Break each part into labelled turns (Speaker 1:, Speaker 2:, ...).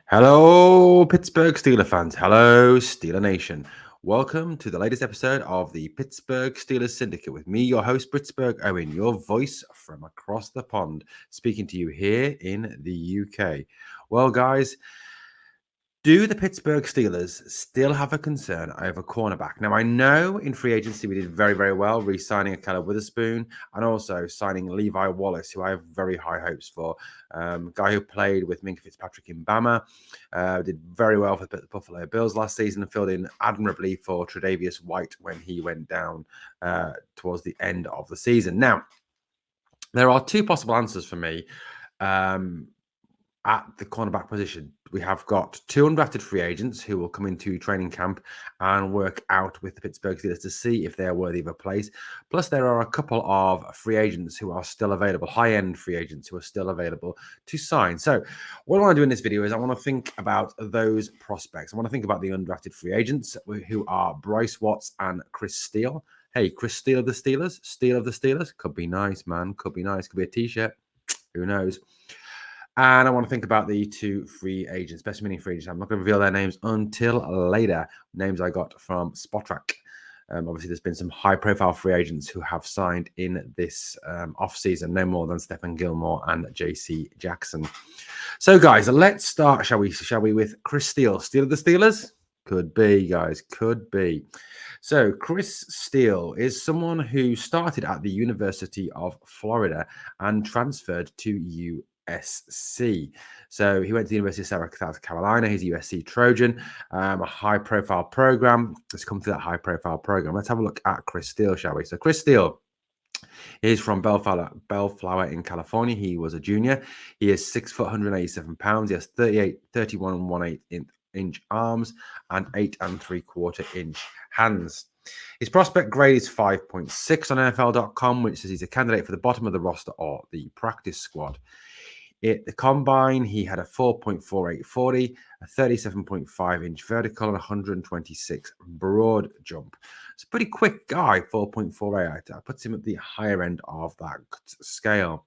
Speaker 1: Hello, Pittsburgh Steelers fans. Hello, Steeler Nation. Welcome to the latest episode of the Pittsburgh Steelers Syndicate with me, your host, Pittsburgh Owen, your voice from across the pond, speaking to you here in the UK. Well, guys, do the Pittsburgh Steelers still have a concern over cornerback? Now, I know in free agency we did very, very well, re-signing Akella Witherspoon and also signing Levi Wallace, who I have very high hopes for. Guy who played with Minka Fitzpatrick in Bama, did very well for the Buffalo Bills last season and filled in admirably for Tre'Davious White when he went down towards the end of the season. Now, there are two possible answers for me. At the cornerback position, we have got two undrafted free agents who will come into training camp and work out with the Pittsburgh Steelers to see if they're worthy of a place. Plus, there are a couple of free agents who are still available, high-end free agents who are still available to sign. So what I want to do in this video is I want to think about those prospects. I want to think about the undrafted free agents who are Bryce Watts and Chris Steele. Hey, Chris Steele of the Steelers? Steele of the Steelers? Could be nice, man. Could be nice. Could be a t-shirt. Who knows? And I want to think about the two free agents, best meaning free agents. I'm not going to reveal their names until later. Names I got from Spotrac. Obviously, there's been some high-profile free agents who have signed in this off-season, no more than Stephen Gilmore and J.C. Jackson. So, guys, let's start, shall we, with Chris Steele. Steele of the Steelers? Could be, guys, could be. So, Chris Steele is someone who started at the University of Florida and transferred to USC. So he went to the University of South Carolina. He's a USC Trojan, a high-profile program. Let's come to that high-profile program. Let's have a look at Chris Steele, shall we? So Chris Steele is from Bellflower in California. He was a junior. He is 6 foot, 187 pounds. He has 31 and 1/8 inch arms and 8 3/4 inch hands. His prospect grade is 5.6 on NFL.com, which says he's a candidate for the bottom of the roster or the practice squad. At the combine, he had a 4.4840, a 37.5-inch vertical, and 126 broad jump. It's a pretty quick guy, 4.48. That puts him at the higher end of that scale.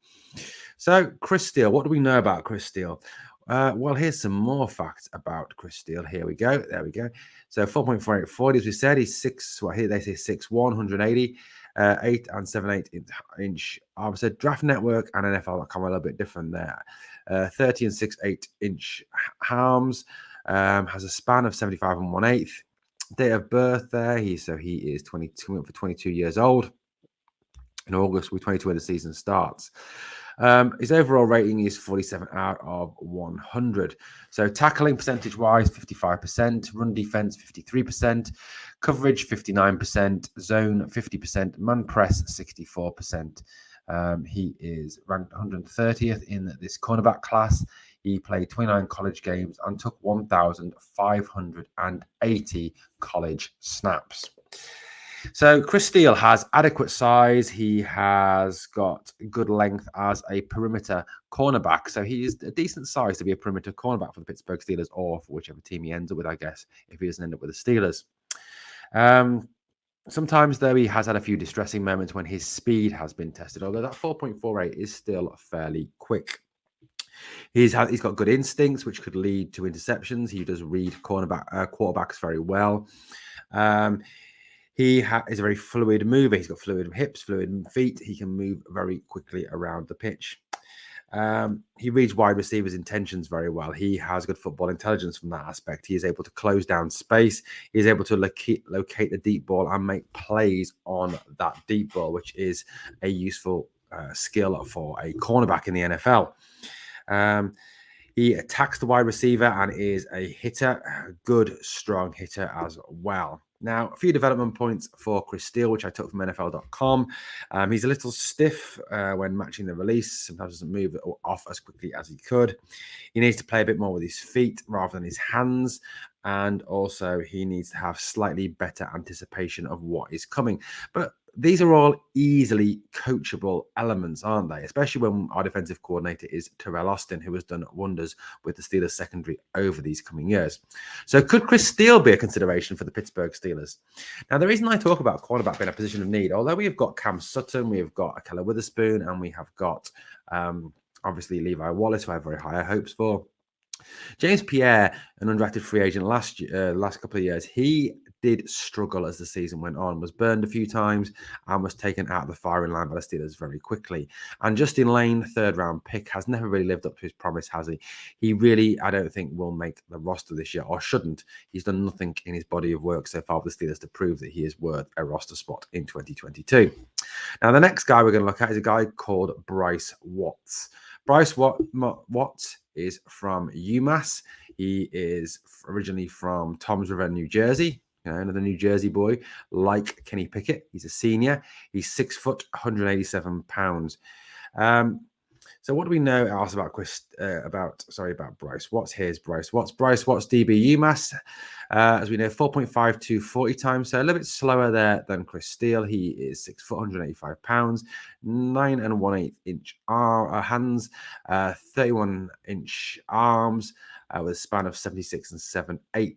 Speaker 1: So, Chris Steele, what do we know about Chris Steele? Well, here's some more facts about Chris Steele. Here we go. There we go. So 4.4840, as we said, he's 6. Well, here they say 6'1", 180, 8 7/8 inch arm. So Draft Network and NFL.com are a little bit different there. 30 and 6/8 inch arms. Has a span of 75 and 1/8. Date of birth there. He is 22 for 22 years old. In August, with 22 when the season starts. His overall rating is 47 out of 100. So tackling percentage-wise, 55%, run defense, 53%, coverage, 59%, zone, 50%, man press, 64%. He is ranked 130th in this cornerback class. He played 29 college games and took 1,580 college snaps. So Chris Steele has adequate size. He has got good length as a perimeter cornerback. So he is a decent size to be a perimeter cornerback for the Pittsburgh Steelers or for whichever team he ends up with, I guess, if he doesn't end up with the Steelers. Sometimes, though, he has had a few distressing moments when his speed has been tested, although that 4.48 is still fairly quick. He's got good instincts, which could lead to interceptions. He does read quarterbacks very well. He is a very fluid mover. He's got fluid hips, fluid feet. He can move very quickly around the pitch. He reads wide receivers' intentions very well. He has good football intelligence from that aspect. He is able to close down space. He is able to locate the deep ball and make plays on that deep ball, which is a useful skill for a cornerback in the NFL. He attacks the wide receiver and is a hitter, a good, strong hitter as well. Now, a few development points for Chris Steele, which I took from NFL.com. He's a little stiff when matching the release. Sometimes doesn't move off as quickly as he could. He needs to play a bit more with his feet rather than his hands. And also, he needs to have slightly better anticipation of what is coming. But these are all easily coachable elements, aren't they? Especially when our defensive coordinator is Terrell Austin, who has done wonders with the Steelers secondary over these coming years. So could Chris Steele be a consideration for the Pittsburgh Steelers? Now, the reason I talk about cornerback being a position of need, although we have got Cam Sutton, we have got Akella Witherspoon, and we have got obviously Levi Wallace, who I have very high hopes for. James Pierre, an undrafted free agent last couple of years, he did struggle as the season went on, was burned a few times and was taken out of the firing line by the Steelers very quickly. And Justin Lane, third round pick, has never really lived up to his promise, has he? He really, I don't think, will make the roster this year, or shouldn't. He's done nothing in his body of work so far with the Steelers to prove that he is worth a roster spot in 2022. Now, the next guy we're going to look at is a guy called Bryce Watts. Bryce Watts is from UMass. He is originally from Toms River, New Jersey. You know, another New Jersey boy like Kenny Pickett. He's a senior. He's 6 foot, 187 pounds. So what do we know else about about Bryce Watts? Here's Bryce Watts. Bryce Watts, DB UMass. As we know, 4.52 40 times, so a little bit slower there than Chris Steele. He is 6 foot, 185 pounds, 9 1/8 inch hands, 31 inch arms, with a span of 76 and 7/8.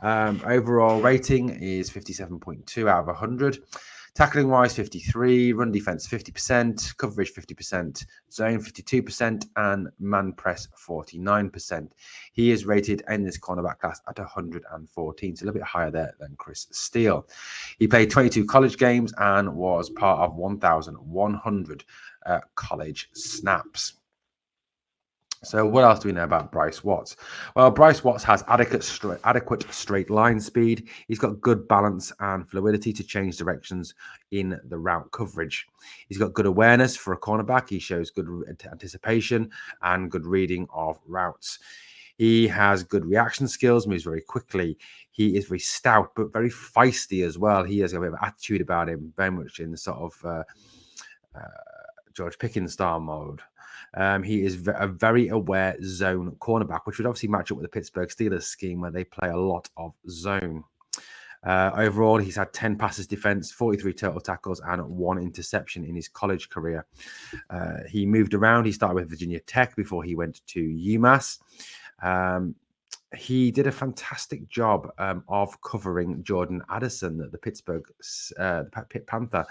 Speaker 1: Overall rating is 57.2 out of 100. Tackling wise, 53, run defense 50%, coverage 50%, zone 52%, and man press 49%. He is rated in this cornerback class at 114, so a little bit higher there than Chris Steele. He played 22 college games and was part of 1,100 college snaps. So what else do we know about Bryce Watts? Well, Bryce Watts has adequate straight line speed. He's got good balance and fluidity to change directions in the route coverage. He's got good awareness for a cornerback. He shows good anticipation and good reading of routes. He has good reaction skills, moves very quickly. He is very stout, but very feisty as well. He has a bit of attitude about him, very much in the sort of George Pickens style mode. He is a very aware zone cornerback, which would obviously match up with the Pittsburgh Steelers scheme where they play a lot of zone. Overall, he's had 10 passes defense, 43 total tackles, and 1 interception in his college career. He moved around. He started with Virginia Tech before he went to UMass. He did a fantastic job of covering Jordan Addison, the Pittsburgh Pitt Panther,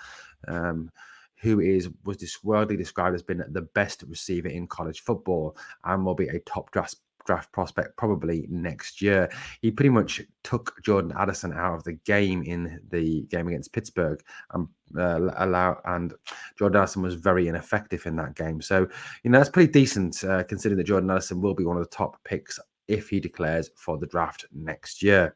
Speaker 1: who was widely described as being the best receiver in college football and will be a top draft prospect probably next year. He pretty much took Jordan Addison out of the game in the game against Pittsburgh and Jordan Addison was very ineffective in that game. So, that's pretty decent considering that Jordan Addison will be one of the top picks if he declares for the draft next year.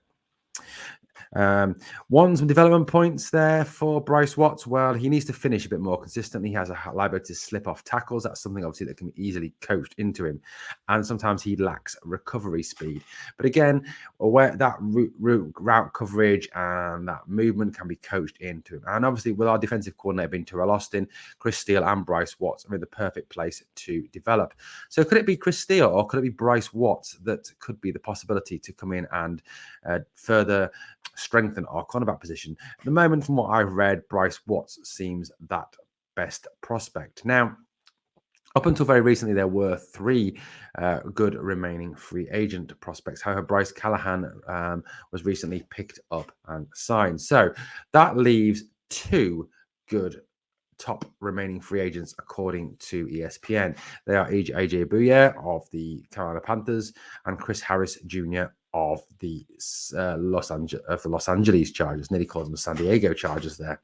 Speaker 1: Some development points there for Bryce Watts. Well, he needs to finish a bit more consistently. He has a liability to slip off tackles. That's something obviously that can be easily coached into him. And sometimes he lacks recovery speed. But again, where that route coverage and that movement can be coached into him. And obviously with our defensive coordinator being Terrell Austin, Chris Steele and Bryce Watts are in the perfect place to develop. So could it be Chris Steele or could it be Bryce Watts that could be the possibility to come in and further strengthen our cornerback position? At the moment, from what I've read, Bryce Watts seems that best prospect. Now, up until very recently, there were 3 good remaining free agent prospects. However, Bryce Callahan was recently picked up and signed. So that leaves 2 good top remaining free agents according to ESPN. They are AJ Bouye of the Carolina Panthers and Chris Harris Jr. of the Los Angeles Chargers. Nearly called them the San Diego Chargers there.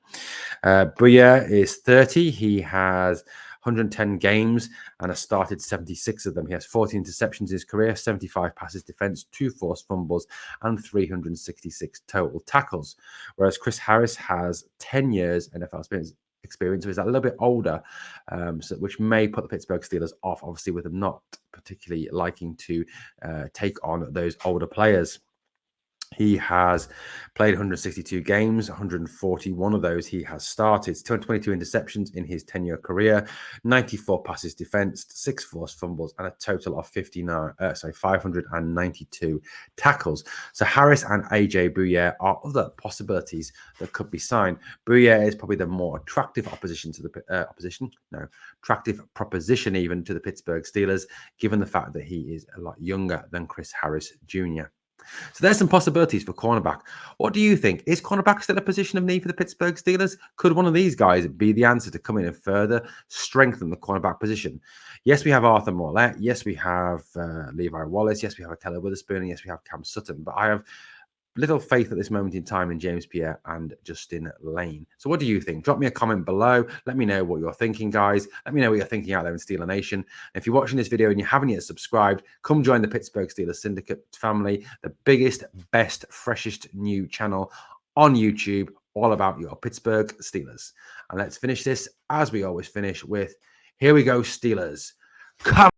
Speaker 1: Bouye is 30. He has 110 games and has started 76 of them. He has 40 interceptions in his career, 75 passes defense, 2 forced fumbles, and 366 total tackles. Whereas Chris Harris has 10 years NFL experience, so he's a little bit older, which may put the Pittsburgh Steelers off, obviously, with them not particularly liking to take on those older players. He has played 162 games, 141 of those he has started, 222 interceptions in his 10-year career, 94 passes defensed, 6 forced fumbles, and a total of 592 tackles. So Harris and AJ Bouye are other possibilities that could be signed. Bouye is probably the more attractive proposition even to the Pittsburgh Steelers, given the fact that he is a lot younger than Chris Harris Jr. So there's some possibilities for cornerback. What do you think? Is cornerback still a position of need for the Pittsburgh Steelers? Could one of these guys be the answer to come in and further strengthen the cornerback position? Yes, we have Arthur Morlett. Yes, we have Levi Wallace. Yes, we have Keller Witherspoon. And yes, we have Cam Sutton. But I have little faith at this moment in time in James Pierre and Justin Lane. So what do you think? Drop me a comment below. Let me know what you're thinking, guys. Let me know what you're thinking out there in Steeler Nation. And if you're watching this video and you haven't yet subscribed, come join the Pittsburgh Steelers Syndicate family, the biggest, best, freshest new channel on YouTube, all about your Pittsburgh Steelers. And let's finish this, as we always finish, with here we go, Steelers. Come